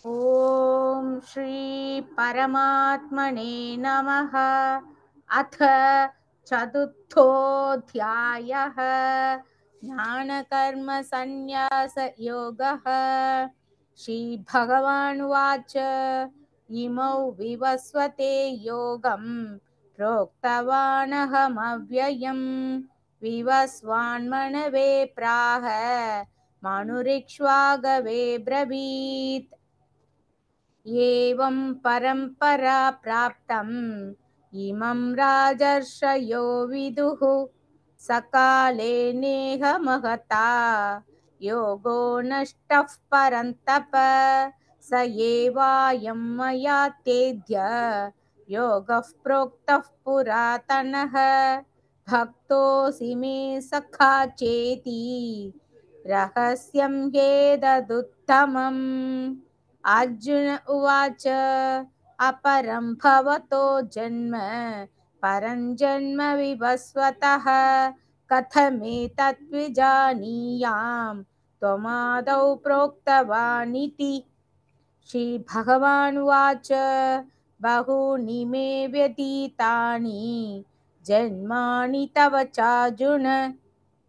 ॐ श्री परमात्मने नमः। अथ चतुर्थोऽध्यायः। ज्ञानकर्मसन्न्यासयोगः। श्रीभगवानुवाच इमौ विवस्वते योगं प्रोक्तवानहमव्ययम् विवस्वान्मनवे प्राह मनुरिक्ष्वागवे ब्रवीत्। एवं परम्परा प्राप्तम् इमं राजर्षयो विदुः सकाले नेह महता योगो नष्टः परन्तप स एवायं मया तेद्य योगः प्रोक्तः पुरातनः भक्तोऽसि मे सखा चेति रहस्यं ह्येतदुत्तमम्। अर्जुन उवाच अपरं भवतो जन्म परं जन्म विवस्वतः कथमेतत् विजानीयाम् त्वमादौ प्रोक्तवानिति। श्रीभगवानुवाच बहूनि मे व्यतीतानि जन्मानि तव चार्जुन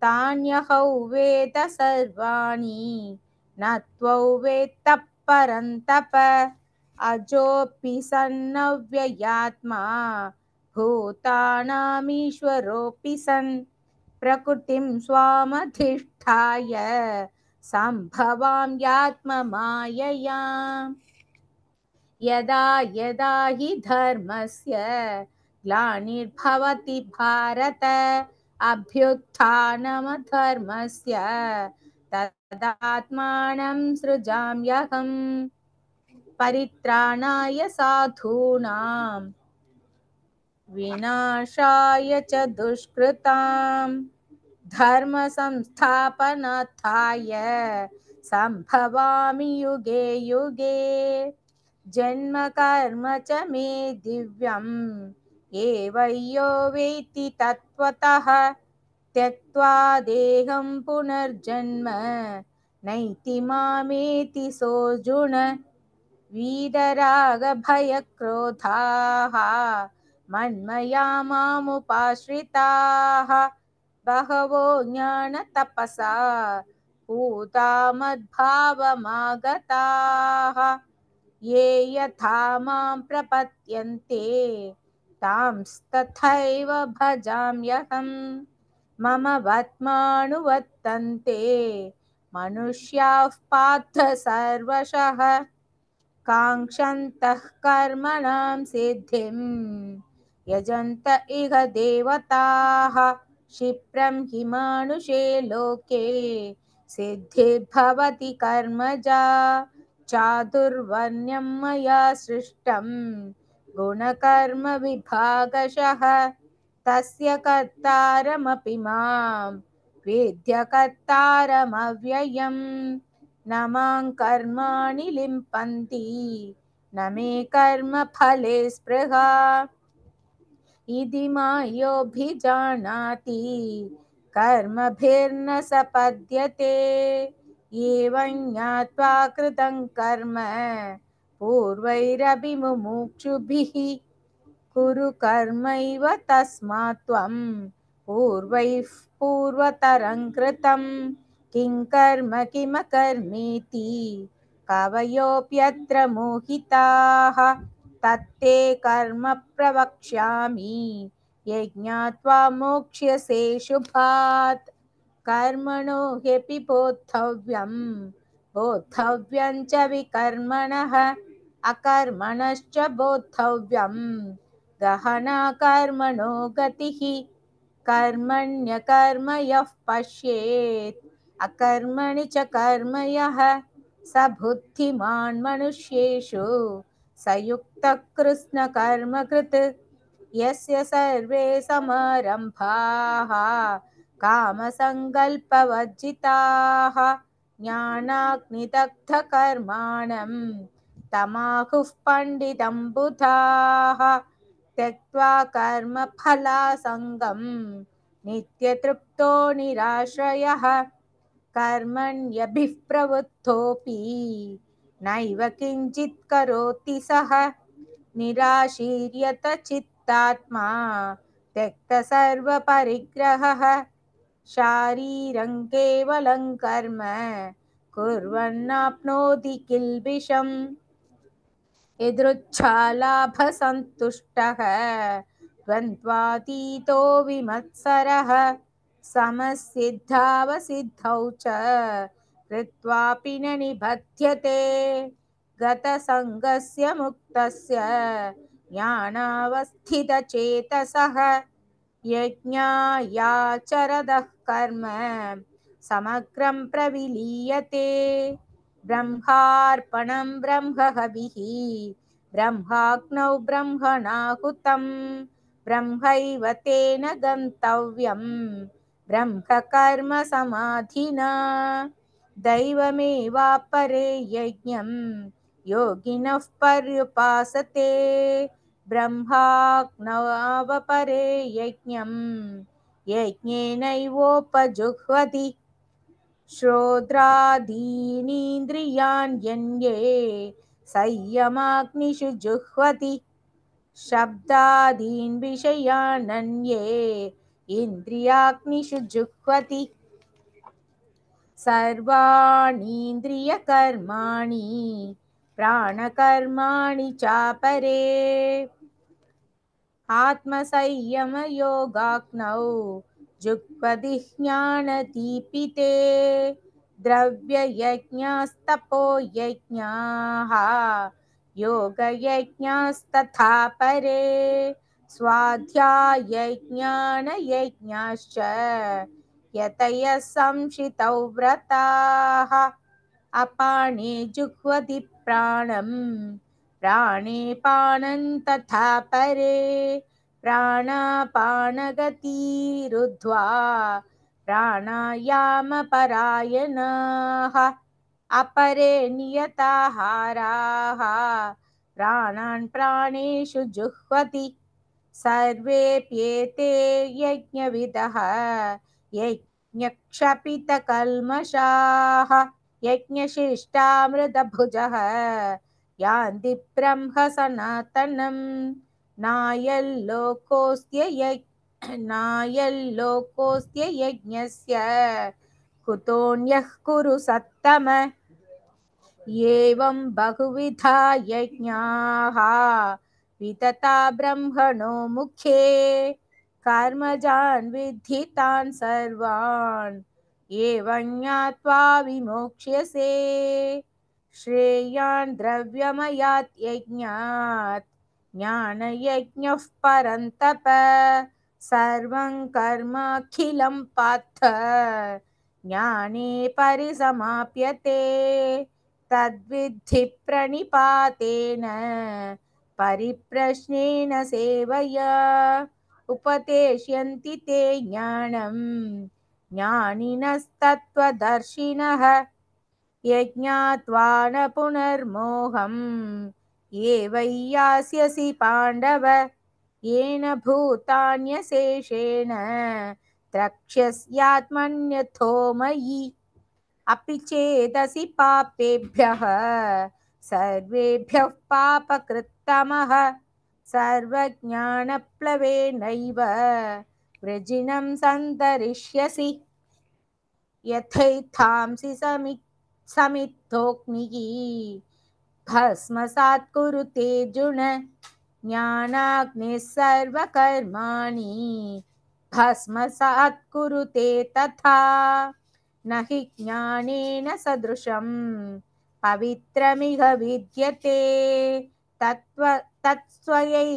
तान्यहौ वेद सर्वाणि न त्वौ वेत्तः परन्तप अजोऽपि सन्नव्ययात्मा भूतानामीश्वरोऽपि सन् प्रकृतिं स्वामधिष्ठाय सम्भवाम्यात्ममायया। यदा यदा हि धर्मस्य ग्लानिर्भवति भारत अभ्युत्थानमधर्मस्य तदात्मानं सृजाम्यहम् परित्राणाय साधूनां विनाशाय च दुष्कृतां धर्म संस्थापनार्थाय संभवामि युगे युगे। जन्म कर्म च मे दिव्यम् एवं वेत्ति तत्त्वतः त्यक्त्वा देहं पुनर्जन्म नैति मामेति सोऽर्जुन। वीतरागभयक्रोधाः मन्मया मामुपाश्रिताः बहवो ज्ञानतपसा पूता मद्भावमागताः ये यथा मां प्रपद्यन्ते तांस्तथैव भजाम्यहम्। मम वर्त्मानुवर्तन्ते मनुष्याः पार्थ सर्वशः काङ्क्षन्तः कर्मणां सिद्धिं यजन्त इह देवताः। क्षिप्रं हि मानुषे लोके सिद्धिर्भवति कर्मजा चातुर्वर्ण्यं मया सृष्टं गुणकर्मविभागशः तस्य कर्तारमपि मां वेद्य कर्तारमव्ययम्। न मां कर्माणि लिम्पन्ति न मे कर्मफले स्पृहा इति मायोऽभिजानाति कर्मभिर्न सपद्यते। एवं ज्ञात्वा कृतं कर्म पूर्वैरपि मुमुक्षुभिः कुरु कर्मैव तस्मात् त्वं पूर्वैः पूर्वतरं कृतं किं कर्म किमकर्मेति कवयोऽप्यत्र मोहिताः। तत्ते कर्म प्रवक्ष्यामि यज्ञात्वा मोक्ष्यसे शुभात्। कर्मणो ह्यपि बोद्धव्यं च विकर्मणः अकर्मणश्च बोद्धव्यं गहना कर्मणो गतिः। कर्मण्यकर्म यः पश्येत् अकर्मणि च कर्म यः स बुद्धिमान् मनुष्येषु स युक्तः कृत्स्नकर्मकृत्। यस्य सर्वे समारम्भाः कामसङ्कल्पवर्जिताः ज्ञानाग्निदग्धकर्माणं तमाहुः पण्डितं बुधाः। त्यक्त्वा कर्मफलासङ्गं नित्यतृप्तो निराश्रयः कर्मण्यभिप्रवृत्तोऽपि नैव किञ्चित् करोति सः निराशीर्यत चित्तात्मा त्यक्तसर्वपरिग्रहः शारीरं केवलं कर्म कुर्वन्नाप्नोति किल्बिषम् यदृच्छालाभसन्तुष्टः द्वन्द्वातीतो विमत्सरः समसिद्धावसिद्धौ च कृत्वापि न निबध्यते गतसङ्गस्य मुक्तस्य ज्ञानावस्थितचेतसः यज्ञायाचरदः कर्म समग्रं प्रविलीयते ब्रह्मार्पणं ब्रह्महविः ब्रह्माग्नौ ब्रह्मणाहुतं ब्रह्मैव तेन गन्तव्यं ब्रह्मकर्म समाधिना दैवमेवापरे यज्ञं योगिनः पर्युपासते ब्रह्माग्नवावपरे यज्ञं यज्ञेनैवोपजुह्वति श्रोत्रादीनीन्द्रियाण्यन्ये संयमाग्निषु जुह्वति शब्दादीन् विषयानन्ये इन्द्रियाग्निषु जुह्वति सर्वाणीन्द्रियकर्माणि प्राणकर्माणि चापरे आत्मसंयमयोगाग्नौ जुह्वति ज्ञानदीपिते द्रव्ययज्ञास्तपो यज्ञाः योगयज्ञास्तथा परे स्वाध्यायज्ञानयज्ञाश्च यतयः संशितौ व्रताः अपाने जुह्वति प्राणं प्राणे पानं तथा परे प्राणापानगतिरुद्ध्वा प्राणायामपरायणाः अपरे नियताहाराः प्राणान् प्राणेषु जुह्वति सर्वेऽप्येते यज्ञविदः यज्ञक्षपितकल्मषाः यज्ञशिष्टामृतभुजः यान्ति ब्रह्म सनातनं नायल्लोकोऽस्त्य यज्ञस्य कुतोऽन्यः कुरु सत्तम एवं बहुविधा यज्ञाः वितता ब्रह्मणो मुखे कर्मजान् विद्धि तान् सर्वान् एवं ज्ञात्वा विमोक्ष्यसे श्रेयान् द्रव्यमयात् यज्ञात् ज्ञानयज्ञः परन्तप सर्वं कर्माखिलं पार्थ ज्ञाने परिसमाप्यते तद्विद्धि प्रणिपातेन परिप्रश्नेन सेवया उपदेशयन्ति ते ज्ञानं ज्ञानिनस्तत्त्वदर्शिनः यज्ञात्वा न पुनर्मोहम् ये वै यास्यसि पाण्डव येन भूतान्यशेषेण द्रक्ष्यस्यात्मन्यथो मयि अपि चेदसि पापेभ्यः सर्वेभ्यः पापकृत्तमः सर्वज्ञानप्लवेनैव वृजिनं सन्तरिष्यसि यथैथांसि समिद्धोऽग्निः भस्मसात् कुरुते अर्जुन ज्ञानाग्निः सर्वकर्माणि भस्मसात् कुरुते तथा न हि ज्ञानेन सदृशं पवित्रमिह विद्यते तत्स्वयं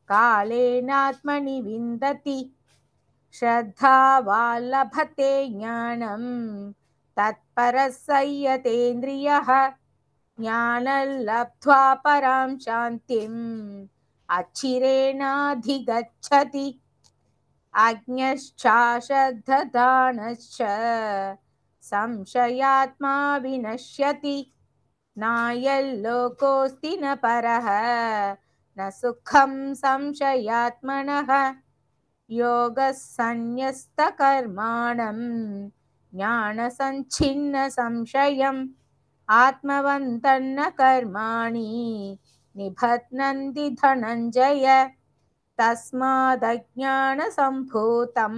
कालेनात्मनि विन्दति श्रद्धावान् लभते ज्ञानं तत्परः संयतेन्द्रियः ज्ञानं लब्ध्वा परां शान्तिम् अचिरेणाधिगच्छति अज्ञश्चाश्रद्धधानश्च संशयात्मा विनश्यति नायल्लोकोऽस्ति न परः न सुखं संशयात्मनः योगः सन्न्यस्तकर्माणं ज्ञानसञ्छिन्न संशयम् आत्मवन्तन्न कर्माणि निबध्नन्ति धनञ्जय तस्मादज्ञानसम्भूतं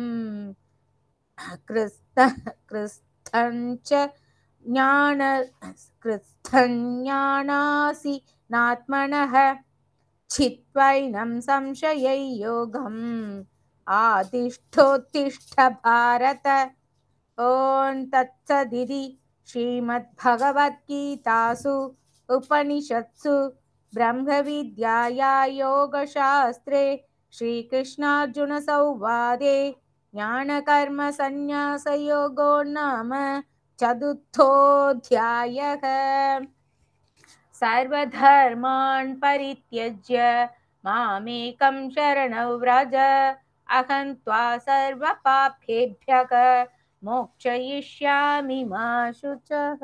कृस्थञ्च ज्ञान कृस्थज्ञानासि नात्मनः छित्त्वैनं संशययोगम् आतिष्ठोत्तिष्ठ भारत ॐ तत्सदिति श्रीमद्भगवद्गीतासु उपनिषत्सु ब्रह्मविद्याया योगशास्त्रे श्रीकृष्णार्जुनसंवादे ज्ञानकर्मसन्न्यासयोगो नाम चतुर्थोऽध्यायः। सर्वधर्मान् परित्यज्य मामेकं शरणं व्रज अहं त्वा सर्वपापेभ्यः मोक्षयिष्यामि मा शुचः।